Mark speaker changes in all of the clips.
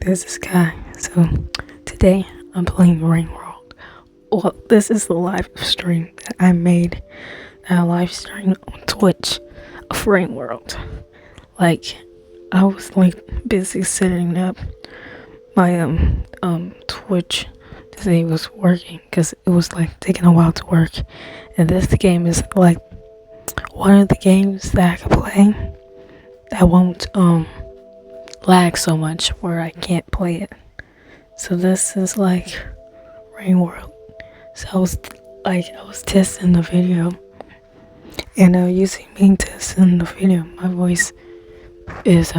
Speaker 1: this is Kai. So today I'm playing Rainworld. Well, this is the live stream that I made. A live stream on Twitch of Rainworld. Like I was busy setting up my Twitch to see it was working because it was taking a while to work. And this game is one of the games that I can play that won't lag so much where I can't play it. So this is Rainworld. So I was testing the video, and you see me testing the video. My voice is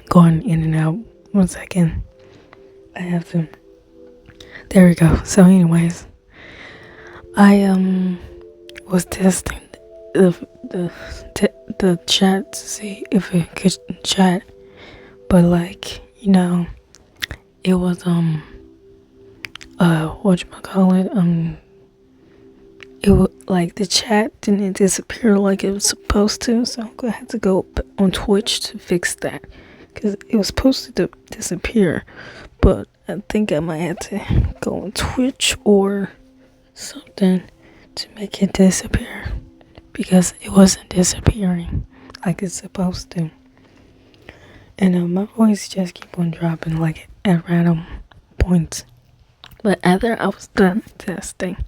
Speaker 1: going in and out. 1 second. I have to. There we go. So anyways, I was testing the chat to see if it could chat, but it was whatchamacallit, it was the chat didn't disappear like it was supposed to, so I'm gonna have to go on Twitch to fix that because it was supposed to disappear, but I think I might have to go on Twitch or something to make it disappear because it wasn't disappearing like it's supposed to. And my voice just keep on dropping at random points. But after I was done testing,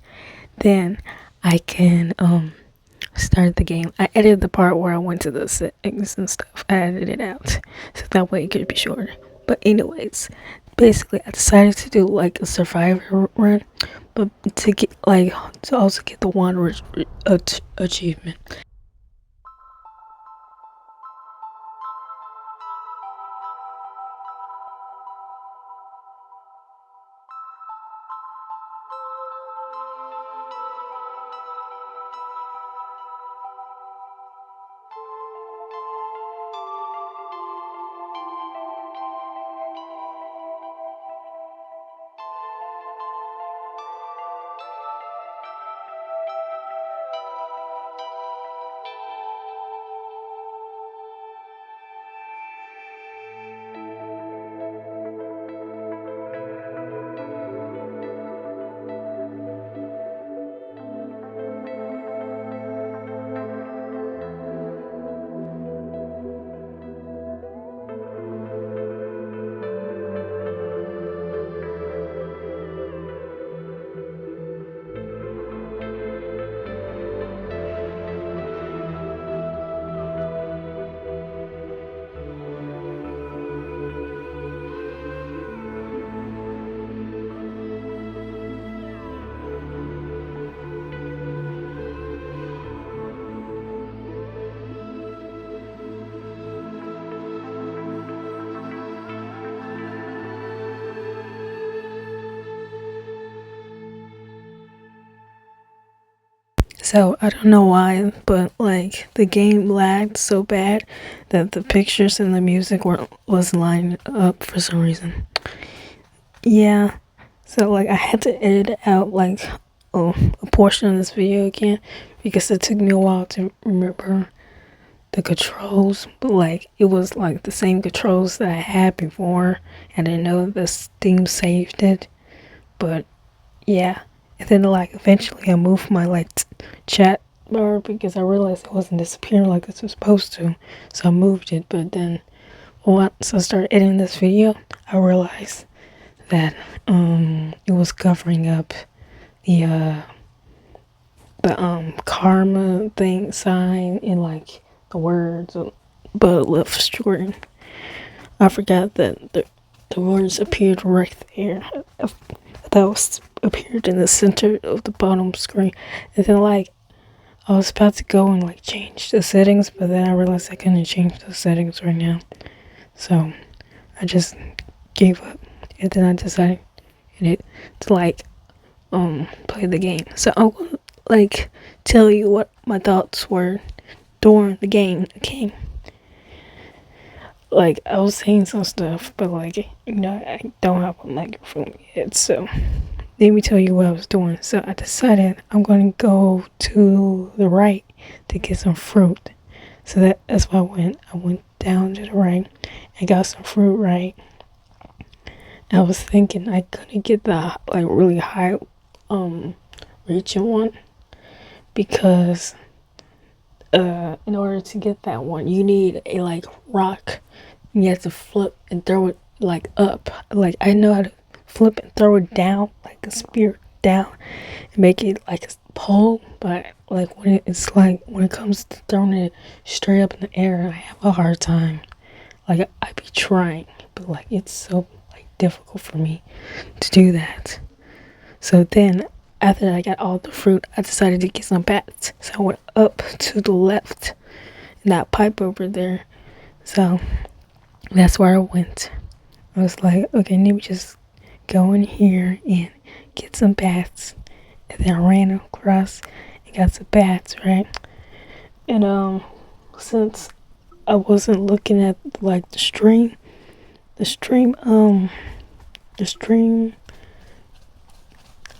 Speaker 1: then I can start the game. I edited the part where I went to the settings and stuff. I edited it out so that way it could be shorter. But anyways, basically I decided to do a survivor run, but to get to also get the one achievement. So I don't know why, but the game lagged so bad that the pictures and the music was lined up for some reason. Yeah, so I had to edit out a portion of this video again because it took me a while to remember the controls. But it was the same controls that I had before. I didn't know the Steam saved it, but yeah. And then eventually I moved my chat bar because I realized it wasn't disappearing like it was supposed to. So I moved it, but then once I started editing this video, I realized that it was covering up the karma thing sign in the words, but left short. I forgot that the words appeared right there. That was appeared in the center of the bottom screen, and then I was about to go and change the settings, but then I realized I couldn't change the settings right now, so I just gave up, and then I decided to play the game. So I will tell you what my thoughts were during the game. Okay, I was saying some stuff, but I don't have a microphone yet, so let me tell you what I was doing. So I decided I'm going to go to the right to get some fruit. So that's why I went down to the right and got some fruit right. I was thinking I couldn't get the like really high reaching one because in order to get that one you need a like rock. You have to flip and throw it like up. Like I know how to flip and throw it down like a spear down and make it like a pole, but like it's like when it comes to throwing it straight up in the air, I have a hard time. Like I be trying, but like it's so like difficult for me to do that. So then after I got all the fruit, I decided to get some bats. So I went up to the left in that pipe over there. So that's where I went. I was like, okay, let me just go in here and get some bats. And then I ran across and got some bats, right? And since I wasn't looking at like the stream, the stream.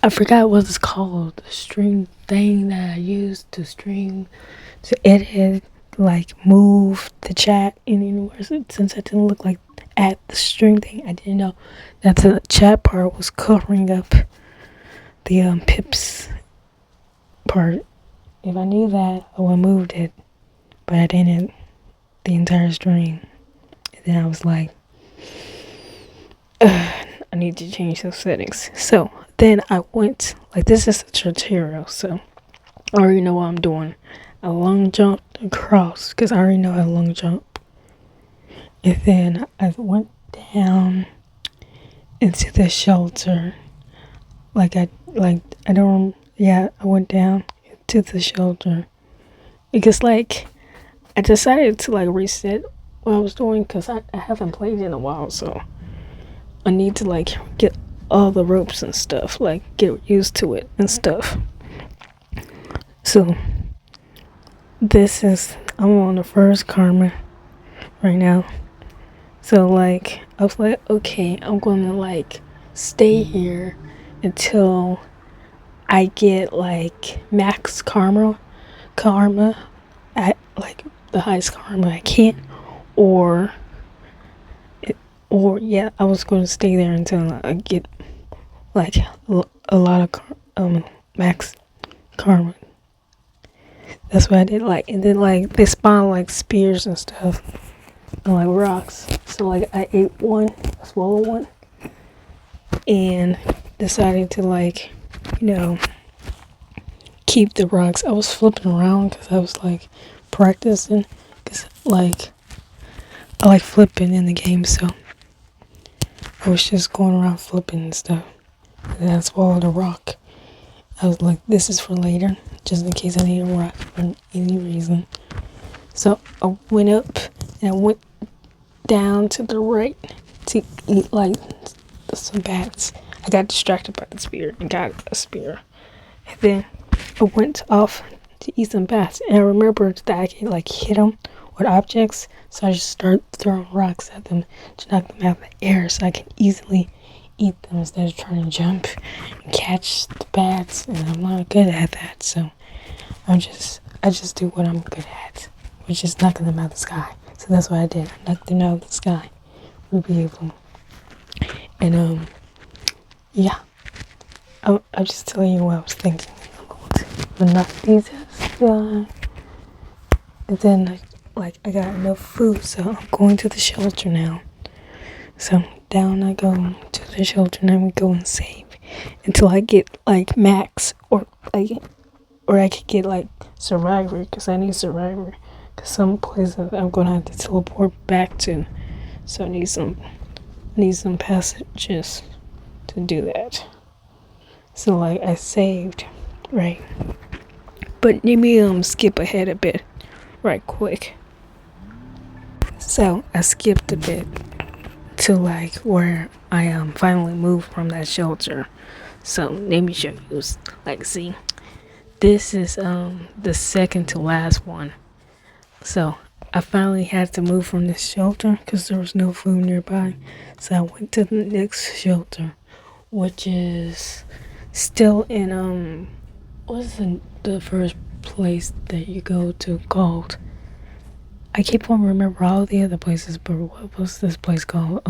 Speaker 1: I forgot what it's called. The stream thing that I used to stream to edit, like move the chat in universe. Since I didn't look like at the stream thing, I didn't know that the chat part was covering up the pips part. If I knew that, I would have moved it, but I didn't. The entire stream, and then I was like, I need to change those settings. So then I went, like, this is a tutorial, so I already know what I'm doing. I long jumped across because I already know how to long jump. And then I went down into the shelter. I went down into the shelter because like I decided to like reset what I was doing because I haven't played in a while, so I need to like get all the ropes and stuff, like get used to it and stuff. So I'm on the first karma right now. So like I was like, okay, I'm gonna like stay here until I get like max karma at like the highest karma I can, or yeah, I was going to stay there until I get like a lot of max karma. That's what I did. Like, and then like they spawn like spears and stuff and like rocks. So like I ate one, a smaller one, and decided to like, keep the rocks. I was flipping around because I was like practicing because like I like flipping in the game, so I was just going around flipping and stuff. And then I swallowed a rock. I was like, this is for later, just in case I need a rock for any reason. So I went up and I went down to the right to eat like some bats. I got distracted by the spear and got a spear. And then I went off to eat some bats, and I remembered that I could like hit them with objects, so I just started throwing rocks at them to knock them out of the air so I can easily eat them instead of trying to jump and catch the bats. And I'm not good at that, so I just do what I'm good at, which is knocking them out of the sky. So that's what I did. I knocked them out of the sky. Ruby of them. And yeah. I'm just telling you what I was thinking. I'm knock these out of the sky. And then I got enough food, so I'm going to the shelter now. So down I go to the shelter and I'm going to save until I get like max or I could get like survivor, because I need survivor, because some places I'm gonna have to teleport back to, so I need some passages to do that. So like I saved, right? But let me skip ahead a bit, right quick. So I skipped a bit to like where I finally moved from that shelter. So let me show you. Like, see, this is the second to last one. So I finally had to move from this shelter because there was no food nearby. So I went to the next shelter, which is still in what's the first place that you go to called? I keep on remember all the other places, but what was this place called?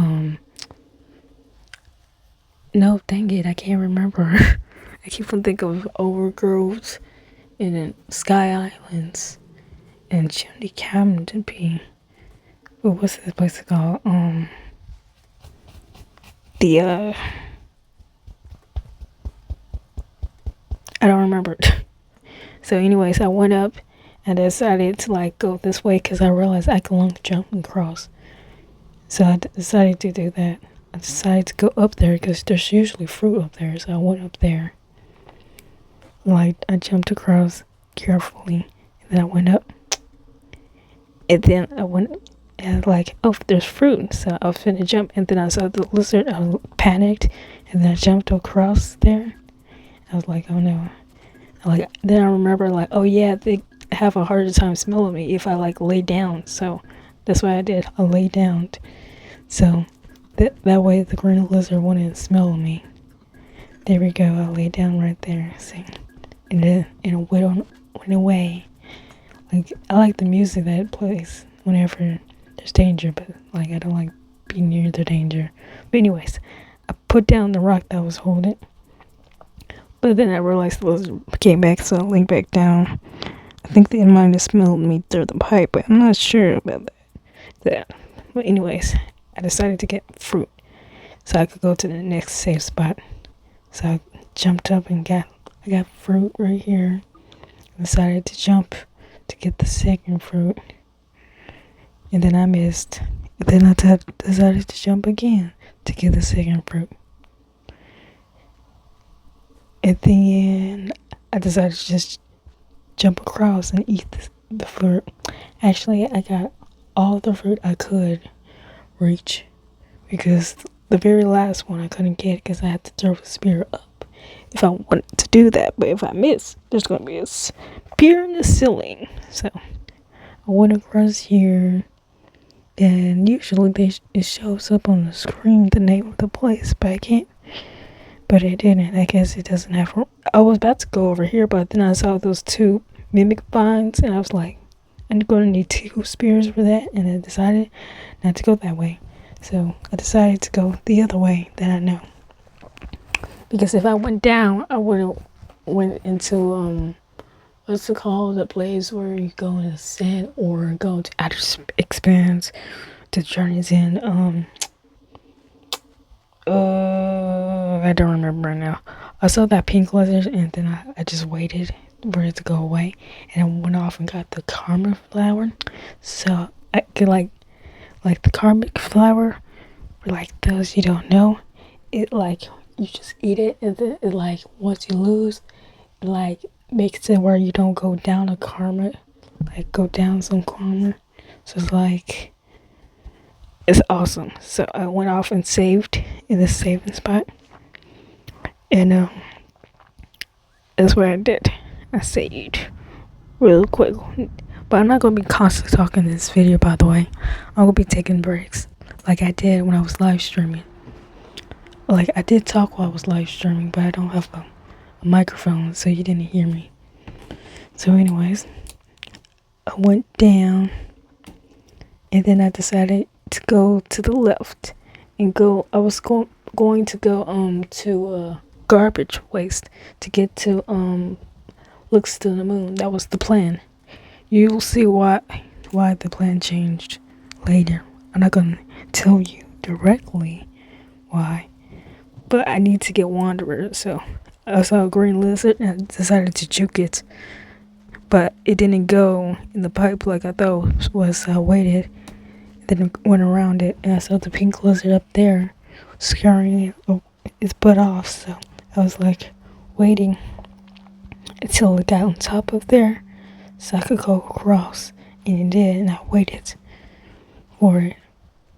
Speaker 1: No, dang it, I can't remember. I keep on thinking of Overgroves and then Sky Islands and Chimney Camden. What's this place called? The I don't remember. So, anyways, I went up and decided to like go this way because I realized I could long jump and cross. So I decided to do that. I decided to go up there because there's usually fruit up there. So I went up there. Like I jumped across carefully, and then I went up, and then I went and like, oh, there's fruit. So I was finna jump, and then I saw the lizard. I panicked, and then I jumped across there. I was like, oh no. Like then I remember like, oh yeah, they have a harder time smelling me if I like lay down. So that's what I did. I lay down, so that way the green lizard wouldn't smell me. There we go. I lay down right there. See, and then it went away. Like I like the music that it plays whenever there's danger, but like I don't like being near the danger. But anyways, I put down the rock that I was holding. But then I realized the lizard came back, so I laid back down. I think they might have smelled me through the pipe, but I'm not sure about that. But anyways, I decided to get fruit so I could go to the next safe spot. So I jumped up and I got fruit right here. I decided to jump to get the second fruit. And then I missed. And then I decided to jump again to get the second fruit. At the end, I decided to just jump across and eat the fruit. Actually, I got all the fruit I could reach because the very last one I couldn't get because I had to throw the spear up if I wanted to do that. But if I miss, there's going to be a spear in the ceiling. So I went across here, and usually it shows up on the screen the name of the place, but I can't. But it didn't. I guess it doesn't have. I was about to go over here, but then I saw those two mimic vines, and I was like, I'm going to need 2 spears for that, and I decided not to go that way. So I decided to go the other way that I know. Because if I went down, I would have went into what's it called? The place where you go in the sand or go to outer expanse to journeys in. I don't remember right now. I saw that pink lizard, and then I just waited for it to go away, and I went off and got the karma flower. So I could like the karmic flower, for like those you don't know, it like you just eat it, and then it like once you lose, it like makes it where you don't go down a karma, like go down some karma. So it's like it's awesome. So I went off and saved in the saving spot. And that's what I did. I saved real quick. But I'm not going to be constantly talking in this video, by the way. I'm going to be taking breaks like I did when I was live streaming. Like I did talk while I was live streaming, but I don't have a microphone, so you didn't hear me. So anyways, I went down, and then I decided to go to the left and go. I was going to go to garbage waste to get to looks to the moon. That was the plan. You'll see why the plan changed later. I'm not gonna tell you directly why, but I need to get Wanderer. So I saw a green lizard and I decided to juke it, but it didn't go in the pipe like I thought it was. So I waited, then went around it, and I saw the pink lizard up there scaring its butt off. So I was like waiting until it got on top of there so I could go across, and it did, and I waited for it.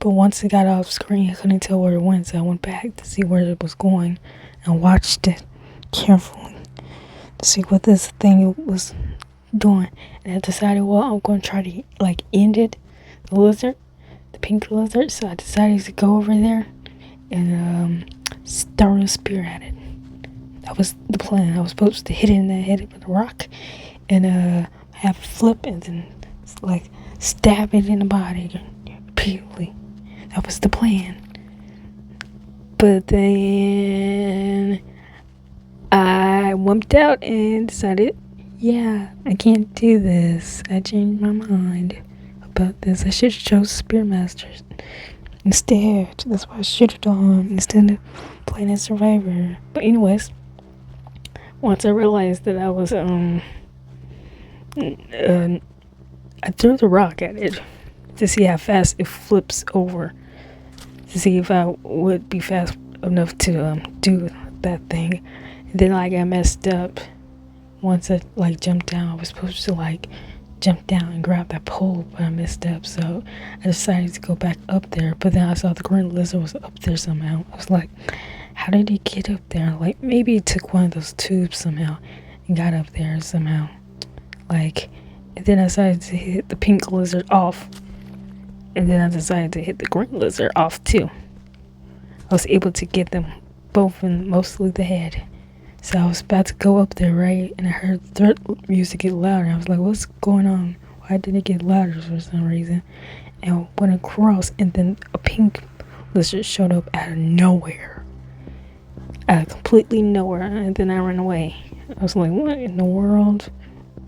Speaker 1: But once it got off screen, I couldn't tell where it went, so I went back to see where it was going and watched it carefully to see what this thing was doing. And I decided, well, I'm going to try to like end it, the lizard, the pink lizard. So I decided to go over there and throw a spear at it. That was the plan. I was supposed to hit it in the head with a rock and have it flip and then like stab it in the body repeatedly. That was the plan. But then I wimped out and decided, yeah, I can't do this. I changed my mind about this. I should have chose Spearmasters instead. That's what I should have done instead of playing as Survivor. But anyways, once I realized that I was I threw the rock at it to see how fast it flips over, to see if I would be fast enough to do that thing. And then like I messed up. Once I like jumped down, I was supposed to like jump down and grab that pole, but I messed up. So I decided to go back up there. But then I saw the green lizard was up there somehow. I was like, how did he get up there? Like maybe he took one of those tubes somehow and got up there somehow. Like, and then I decided to hit the pink lizard off. And then I decided to hit the green lizard off too. I was able to get them both in mostly the head. So I was about to go up there, right? And I heard the music get louder. I was like, what's going on? Why did it get louder for some reason? And I went across, and then a pink lizard showed up out of nowhere. Out of completely nowhere. And then I ran away. I was like, what in the world?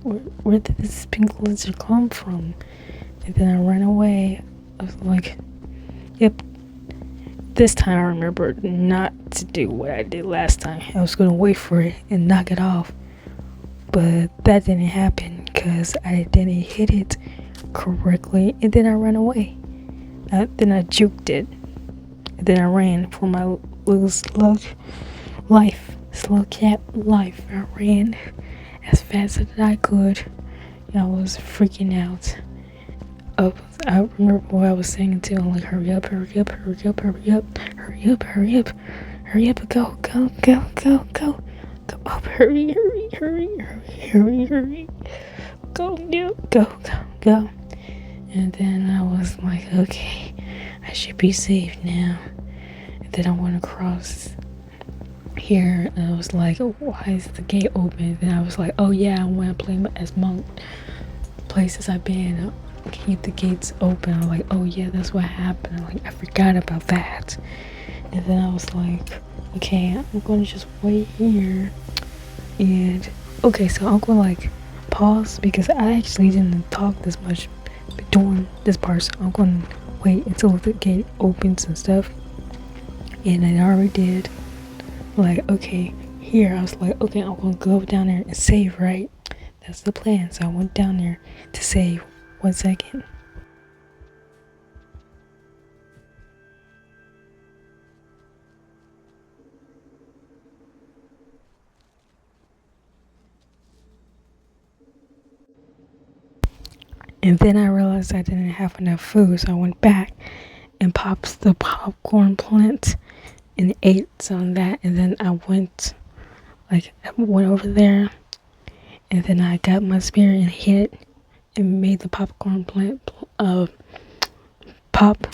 Speaker 1: Where did this pink lizard come from? And then I ran away. I was like, yep. This time I remembered not to do what I did last time. I was going to wait for it and knock it off. But that didn't happen because I didn't hit it correctly. And then I ran away. Then I juked it. And then I ran for my little slug life. Slow cat life. I ran as fast as I could. And I was freaking out. I remember what I was saying too. I'm like, hurry up, hurry up, hurry up, hurry up, hurry up, hurry up, hurry up, go, go, go, go, go, go up, hurry, hurry, hurry, hurry, hurry, hurry, go, go, go, go, go. And then I was like, okay, I should be safe now. And then I went across here, and I was like, oh, why is the gate open? And then I was like, oh yeah, I want to play as monk. Places I've been, keep the gates open. I'm like, oh yeah, that's what happened. I'm like, I forgot about that. And then I was like, okay, I'm gonna just wait here. And okay, so I'm gonna like pause because I actually didn't talk this much during this part, so I'm gonna wait until the gate opens and stuff. And I already did. Like, okay, here I was like, okay, I'm gonna go down there and save, right? That's the plan. So I went down there to save. 1 second. And then I realized I didn't have enough food, so I went back and popped the popcorn plant and ate some of that. And then I went over there, and then I got my spear and hit it and made the popcorn plant pop.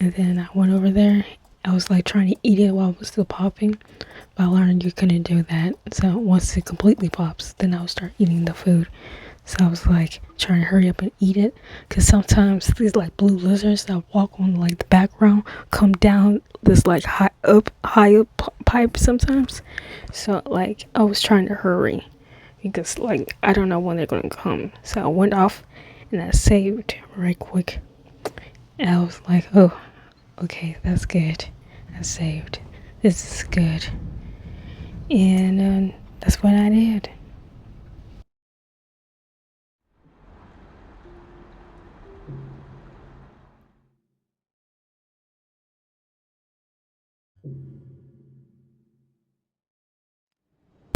Speaker 1: And then I went over there. I was like trying to eat it while it was still popping, but I learned you couldn't do that. So once it completely pops, then I would start eating the food. So I was like trying to hurry up and eat it, because sometimes these like blue lizards that walk on like the background come down this like high up pipe sometimes. So like I was trying to hurry because like I don't know when they're gonna come. So I went off and I saved right quick. And I was like, oh, okay, that's good. I saved. This is good. And that's what I did.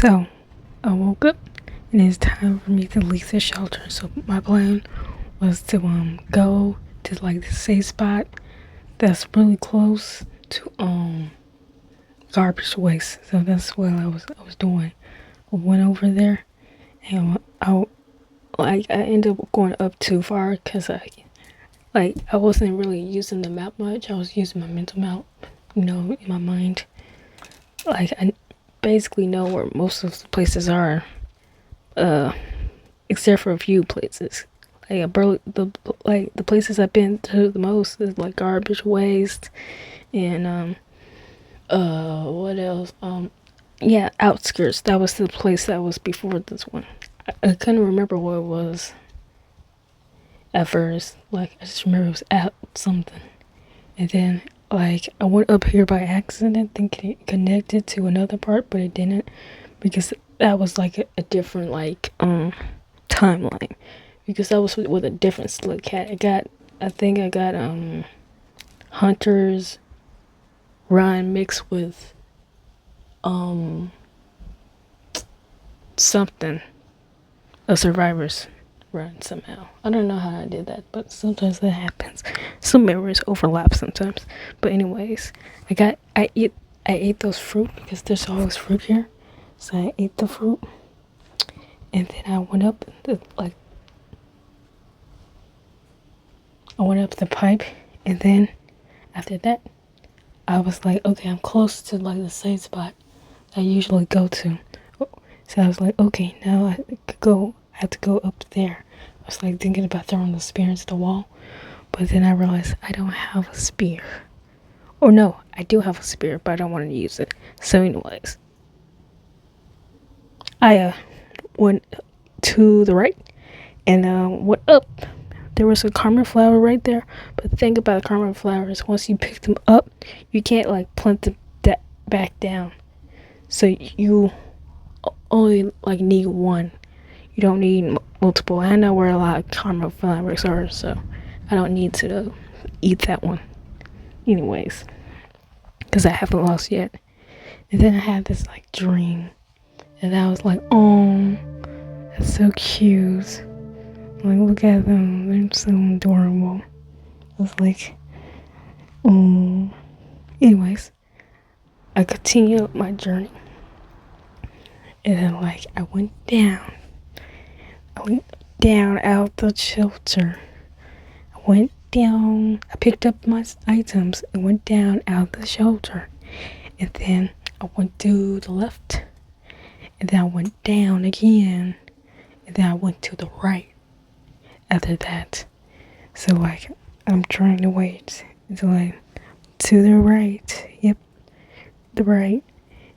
Speaker 1: So I woke up and it's time for me to leave the shelter. So my plan was to go to like the safe spot that's really close to garbage waste. So that's what I was doing. I went over there and I ended up going up too far because I wasn't really using the map much. I was using my mental map, in my mind. Like I basically know where most of the places are, except for a few places. Like the places I've been to the most is like garbage waste and What else? Yeah, outskirts. That was the place that was before this one. I couldn't remember what it was at first. Like, I just remember it was out something. And then, like, I went up here by accident thinking it connected to another part, but it didn't. Because that was, like, a different, like, timeline. Because that was with a different slick cat. I think I got, Hunter's Run mixed with, um, something. A Survivor's Run somehow. I don't know how I did that, but sometimes that happens. Some memories overlap sometimes. But anyways, I ate those fruit because there's always fruit here. So I ate the fruit, and then I went up the pipe, and then after that, I was like, okay, I'm close to like the safe spot I usually go to. So I was like, okay, now I have to go up there. I was like thinking about throwing the spear into the wall, but then I realized I don't have a spear. Or no, I do have a spear, but I don't want to use it. So anyways, I went to the right and went up. There was a karma flower right there, but the thing about karma flowers, once you pick them up, you can't like plant them back down. So you only like need one. You don't need multiple. I know where a lot of karma flowers are, so I don't need to eat that one. Anyways, because I haven't lost yet. And then I had this like dream, and I was like, oh, that's so cute. Like, look at them, they're so adorable. I was like, oh. Anyways, I continued my journey, and then like I went down out the shelter. I picked up my items and went down out the shelter. And then I went to the left. And then I went down again. And then I went to the right after that. So like, I'm trying to wait until like, to the right. Yep, the right.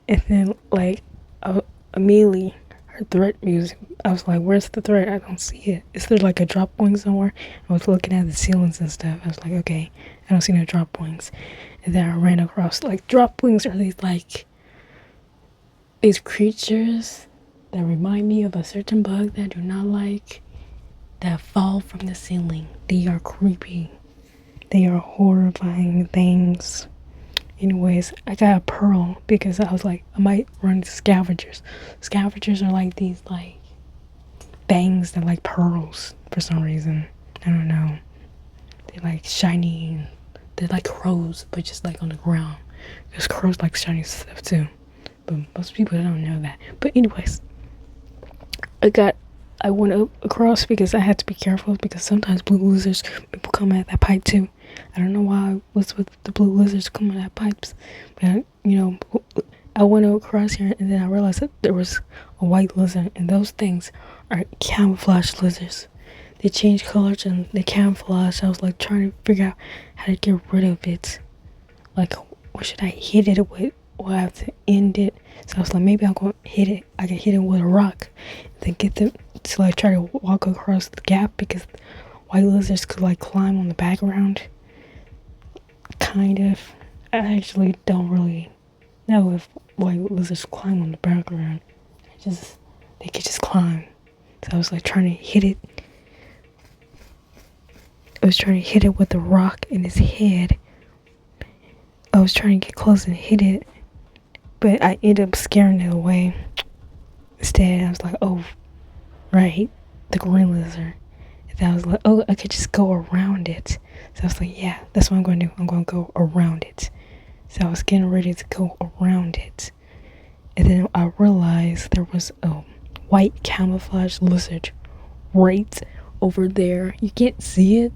Speaker 1: And then like, I immediately heard threat music. I was like, where's the threat? I don't see it. Is there like a drop point somewhere? I was looking at the ceilings and stuff. I was like, okay, I don't see no drop points. And then I ran across like drop points are these creatures that remind me of a certain bug that I do not like, that fall from the ceiling. They are creepy. They are horrifying things. Anyways, I got a pearl because I was like, I might run into scavengers. Scavengers are like these like bangs that like pearls for some reason. I don't know. They're like shiny. They're like crows, but just like on the ground. Because crows like shiny stuff too. But most people don't know that. But anyways, I went up across because I had to be careful because sometimes blue lizards, people come at that pipe too. I don't know why I was with the blue lizards coming at pipes. But, I went across here and then I realized that there was a white lizard. And those things are camouflage lizards. They change colors and they camouflage. I was like trying to figure out how to get rid of it. Like, what should I hit it with? Or I have to end it. So I was like, maybe I'll go hit it. I can hit it with a rock. Then get them to like try to walk across the gap because white lizards could like climb on the background. Kind of. I actually don't really know if white lizards climb on the background. They could just climb. So I was like trying to hit it. I was trying to hit it with a rock in his head. I was trying to get close and hit it, but I ended up scaring it away. Instead, I was like, oh, right, the green lizard. And then I was like, oh, I could just go around it. So I was like, yeah, that's what I'm going to do. I'm going to go around it. So I was getting ready to go around it. And then I realized there was a white camouflage lizard right over there. You can't see it,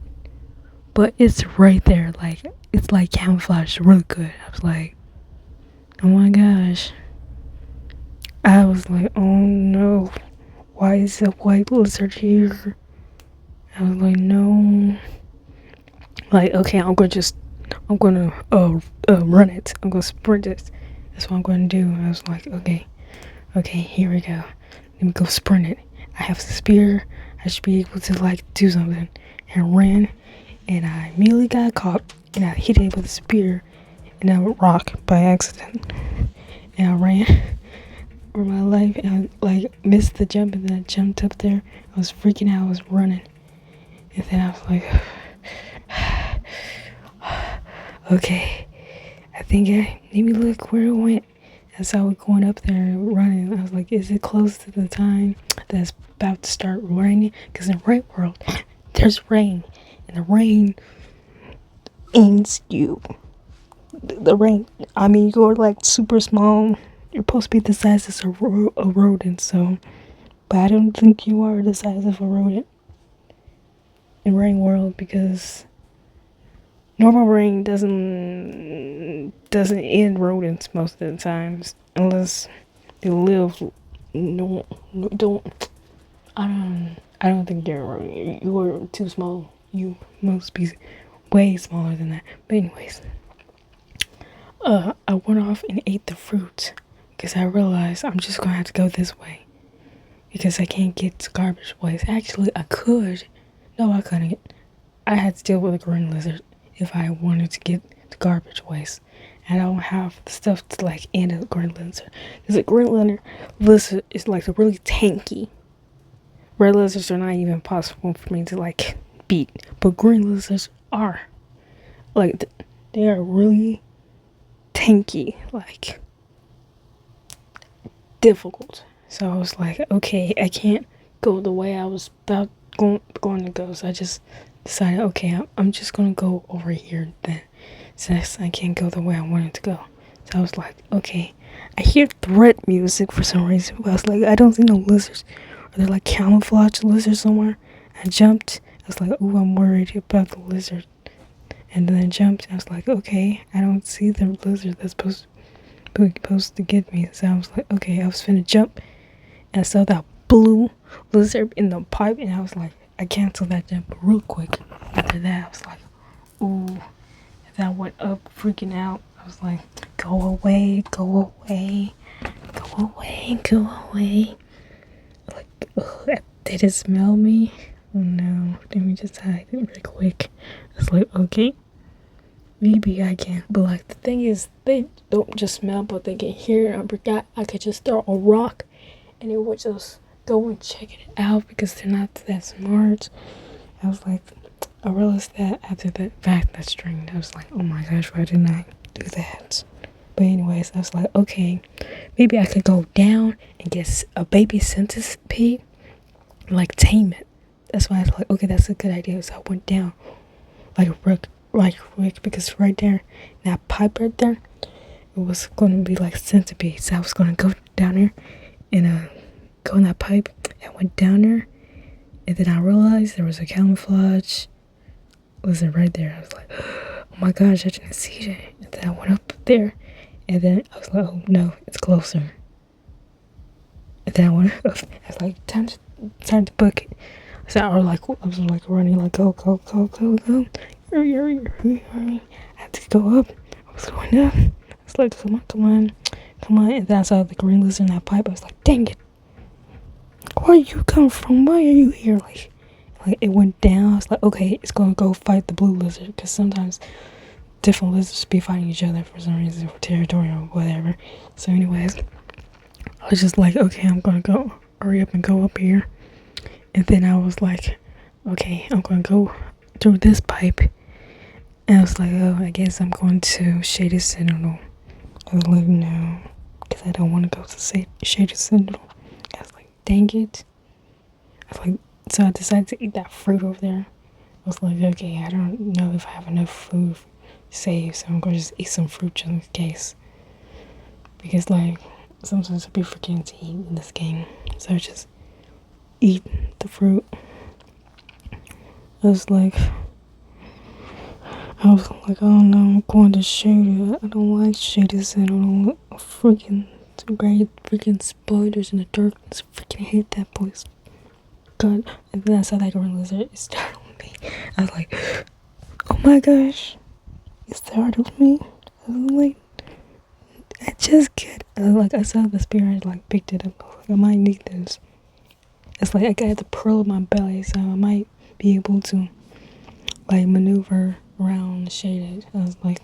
Speaker 1: but it's right there. Like, it's like camouflage really good. I was like, oh my gosh. I was like, oh no, why is a white lizard here? I was like, no. Like, okay, I'm gonna just I'm gonna run it. I'm gonna sprint it. That's what I'm gonna do. I was like, okay, here we go. Let me go sprint it. I have the spear. I should be able to like do something. And I ran, and I immediately got caught, and I hit it with a spear and a rock by accident. And I ran for my life, and I like missed the jump, and then I jumped up there. I was freaking out. I was running, and then I was like, okay, I think I let me look where it went. As I was going up there and running, I was like, is it close to the time that's about to start raining? Because in Rainworld, there's rain, and the rain ends you. The rain, I mean, you're like super small. You're supposed to be the size of a rodent, so, but I don't think you are the size of a rodent in Rainworld, because normal rain doesn't end rodents most of the times, unless they live. No, don't. I don't think you're a rodent. You are too small. You must be way smaller than that. But anyways, I went off and ate the fruit because I realized I'm just gonna have to go this way because I can't get to garbage place. Actually, I could. No, I couldn't. I had to deal with a green lizard if I wanted to get the garbage waste. And I don't have the stuff to like end a green lizard. Because a green lizard is like really tanky. Red lizards are not even possible for me to like beat. But green lizards are. Like, they are really tanky. Like, difficult. So I was like, okay, I can't go the way I was about going to go. So I just decided, okay, I'm just gonna go over here then, since I can't go the way I wanted to go. So I was like, okay, I hear threat music for some reason, but I was like, I don't see no lizards. Are there like camouflage lizards somewhere? I jumped. I was like, ooh, I'm worried about the lizard. And then I jumped, and I was like, okay, I don't see the lizard that's supposed to get me. So I was like, okay, I was finna jump, and I saw that blue lizard in the pipe, and I was like, I canceled that jump real quick. After that, I was like, ooh. And then I went up freaking out. I was like, go away, go away, go away, go away. Like, ugh, did it smell me? Oh no, let me just hide it real quick. I was like, okay, maybe I can. But like, the thing is, they don't just smell, but they can hear. I forgot I could just throw a rock and it would just go and check it out because they're not that smart. I was like, I realized that after that fact that string. I was like, oh my gosh, why didn't I do that? But anyways, I was like, okay, maybe I could go down and get a baby centipede, like tame it. That's why I was like, okay, that's a good idea. So I went down like quick because right there, that pipe right there, it was going to be like centipede. So I was going to go down there and go in that pipe. I went down there, and then I realized there was a camouflage lizard right there. I was like, oh my gosh, I didn't see that. And then I went up there, and then I was like, oh no, it's closer. And then I went up. I was like, time to book it. So I was like running, like go, hurry. I had to go up. I was going up. I was like, come on. And then I saw the green lizard in that pipe. I was like, dang it. Where you come from? Why are you here? Like it went down. I was like, okay, it's gonna go fight the blue lizard, because sometimes different lizards be fighting each other for some reason, for territory or whatever. So anyways, I was just like, okay, I'm gonna go hurry up and go up here. And then I was like, okay, I'm gonna go through this pipe. And I was like, oh, I guess I'm going to Shady Sentinel. I was like, no, because I don't want to go to Shady Sentinel. I was like, dang it. I was like, so I decided to eat that fruit over there. I was like, okay, I don't know if I have enough food saved, so I'm going to just eat some fruit just in case. Because, like, sometimes I'll be forgetting to eat in this game. So I just eat the fruit. I was like, oh no, I'm going to Shady. I don't like Shady Sentinel. Freaking great freaking spiders in the darkness. Freaking hate that place. God. And then I saw that green lizard. It startled me. I was like, oh my gosh. it startled me. I was like, I just get like I saw the spirit like picked it up. Like, I might need this. It's like I got the pearl in my belly, so I might be able to like maneuver around shaded. I was like,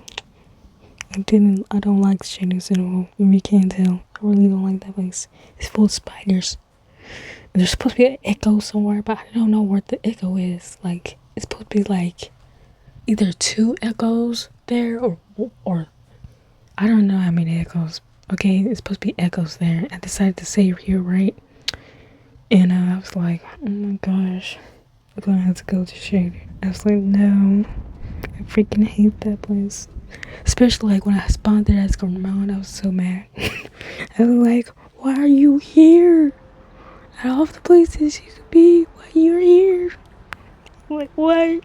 Speaker 1: I don't like shaded cinema. If you can't tell, I really don't like that place. It's full of spiders. And there's supposed to be an echo somewhere, but I don't know where the echo is. Like, it's supposed to be like either 2 echoes there or I don't know how many echoes. Okay, it's supposed to be echoes there. I decided to save here, right? And I was like, oh my gosh, I'm gonna have to go to shaded. I was like, no, I freaking hate that place. Especially like when I spawned there as Gormon, I was so mad. I was like, why are you here? Out of all the places you could be, why you're here? I'm like, why?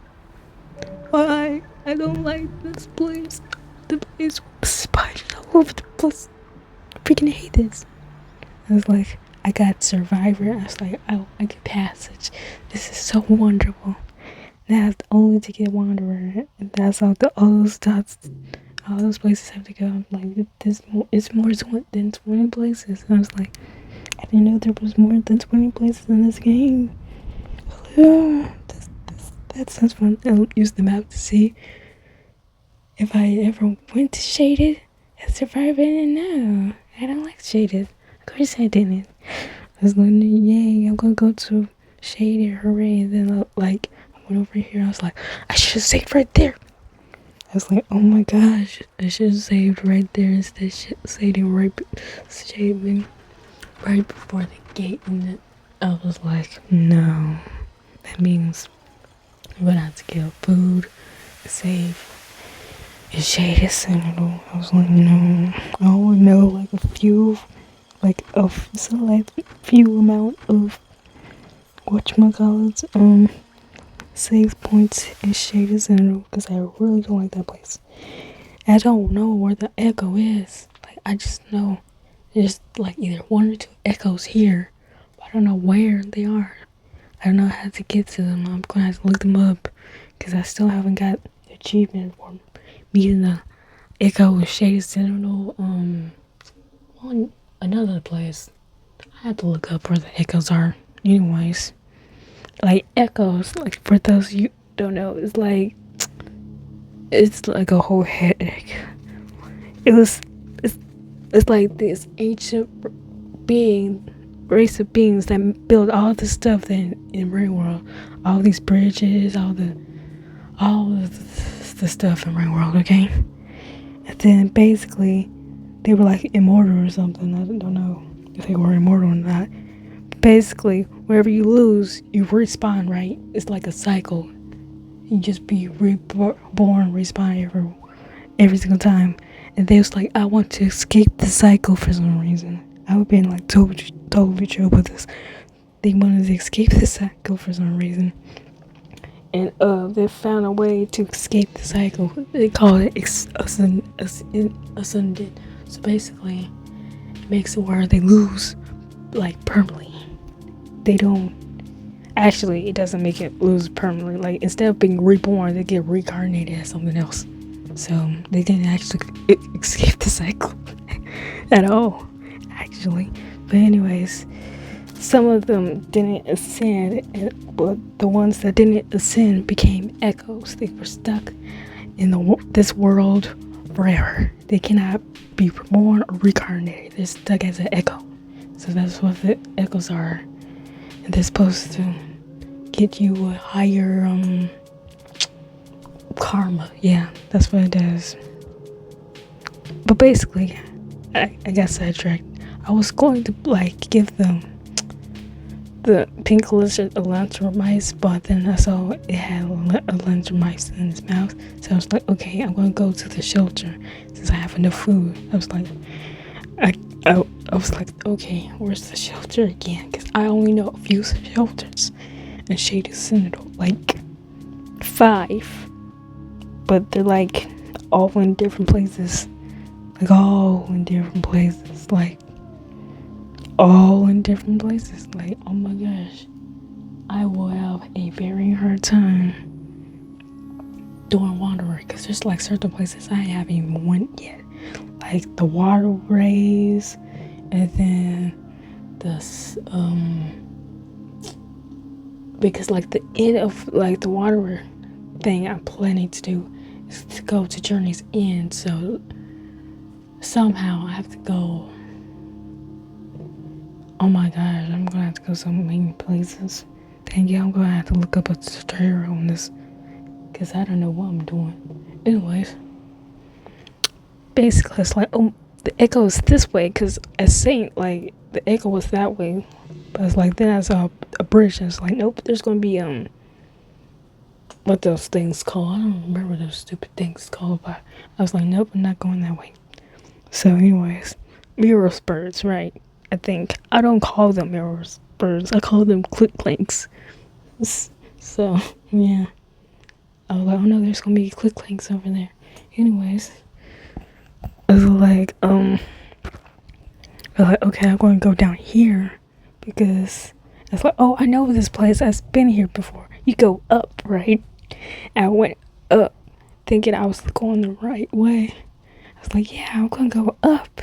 Speaker 1: Why? I don't like this place. The place with spiders all over the place. I freaking hate this. I was like, I got Survivor. I was like, oh, I get Passage. This is so wonderful. Now only to get Wanderer, and that's all those dots, all those places have to go. I'm like, it's more than 20 places. And I was like, I didn't know there was more than 20 places in this game. That sounds fun. I'll use the map to see if I ever went to Shaded and survived it. And no, I don't like Shaded. Of course I didn't. I was like, yay, I'm gonna go to Shaded, hooray. And then I went over here. I was like, I should have saved right there. I was like, oh my gosh, I should have saved right there instead of saving right before the gate. And then I was like, no, that means I'm gonna have to get save and shade Sentinel. I was like, no, I only know like a few amount of whatchamacallits, save points and shade Sentinel because I really don't like that place. I don't know where the echo is. Like, I just know there's like either 1 or 2 echoes here, but I don't know where they are. I don't know how to get to them. I'm gonna have to look them up because I still haven't got the achievement for meeting the echo with Shaded Sentinel. On another place, I have to look up where the echoes are. Anyways, like echoes, like for those you don't know, it's like a whole headache. It's like this ancient race of beings that build all the stuff in Rainworld, all these bridges, all the stuff in Rainworld, okay? And then basically they were like immortal or something. I don't know if they were immortal or not. Basically, wherever you lose, you respawn, right? It's like a cycle. You just be reborn, respawn every single time. And they was like, I want to escape the cycle for some reason. I would be like totally chill with this. They wanted to escape the cycle for some reason. And they found a way to escape the cycle. They call it ascended. So basically, it makes it where they lose like permanently. They don't. Actually, it doesn't make it lose permanently. Like, instead of being reborn, they get reincarnated as something else. So they didn't actually escape the cycle at all, actually. But anyways, some of them didn't ascend, but the ones that didn't ascend became echoes. They were stuck in this world forever. They cannot be reborn or reincarnated. They're stuck as an echo. So that's what the echoes are. And they're supposed to get you a higher karma. Yeah, that's what it does. But basically, I got sidetracked. I was going to like give them the pink lizard elantromice, but then I saw it had elantromice in its mouth. So I was like, okay, I'm gonna go to the shelter since I have enough food. I was like, I was like, okay, where's the shelter again? Because I only know a few shelters in Shaded Sentinel, like 5, but they're like all in different places, like all in different places, like oh my gosh, I will have a very hard time doing Wanderer, because there's like certain places I haven't even went yet, like the waterways, and then this because like the end of like the Wanderer thing I'm planning to do is to go to Journey's End, so somehow I have to go. Oh my gosh, I'm gonna have to go so many places. Dang yeah, I'm gonna have to look up a tutorial on this, because I don't know what I'm doing. Anyways, basically it's like, oh, the echo is this way, because at Saint, like, the echo was that way. But it's like, then I saw a bridge, and it's like, nope, there's gonna be, what those things called? I don't remember those stupid things called, but I was like, nope, I'm not going that way. So anyways, mirror birds, right? I think I don't call them mirror birds, I call them click links. So yeah, I was like, oh no, there's gonna be click links over there. Anyways, I was like, okay, I'm going to go down here, because it's like, oh, I know this place, I've been here before. You go up, right? And I went up thinking I was going the right way. I was like, yeah, I'm gonna go up.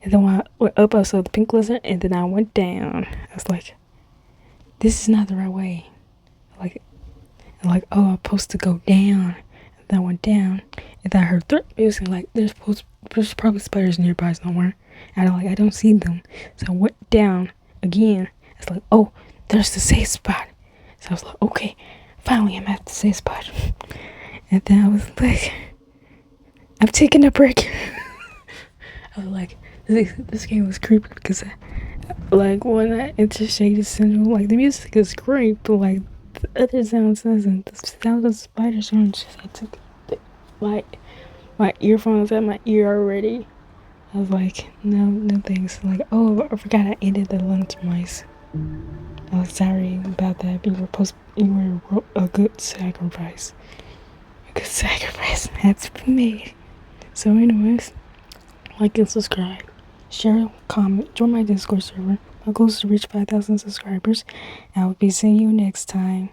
Speaker 1: And then when I went up, I saw the pink lizard, and then I went down. I was like, this is not the right way. Like, oh, I'm supposed to go down. And then I went down, and then I heard threat music, like, there's probably spiders nearby somewhere. And I don't see them. So I went down again. It's like, oh, there's the safe spot. So I was like, okay, finally I'm at the safe spot. And then I was like, I'm taking a break. I was like, this game was creepy, because like when I enter Shady Central, like the music is great, but like the other sounds doesn't. The sound of spiders aren't. I took my earphones at my ear already. I was like, no thanks. Like, oh, I forgot I ended the lunch mice. I was sorry about that. You were a good sacrifice. A good sacrifice had to be made. So anyways, like and subscribe, share, comment, join my Discord server. My goal is to reach 5,000 subscribers. I will be seeing you next time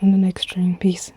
Speaker 1: on the next stream. Peace.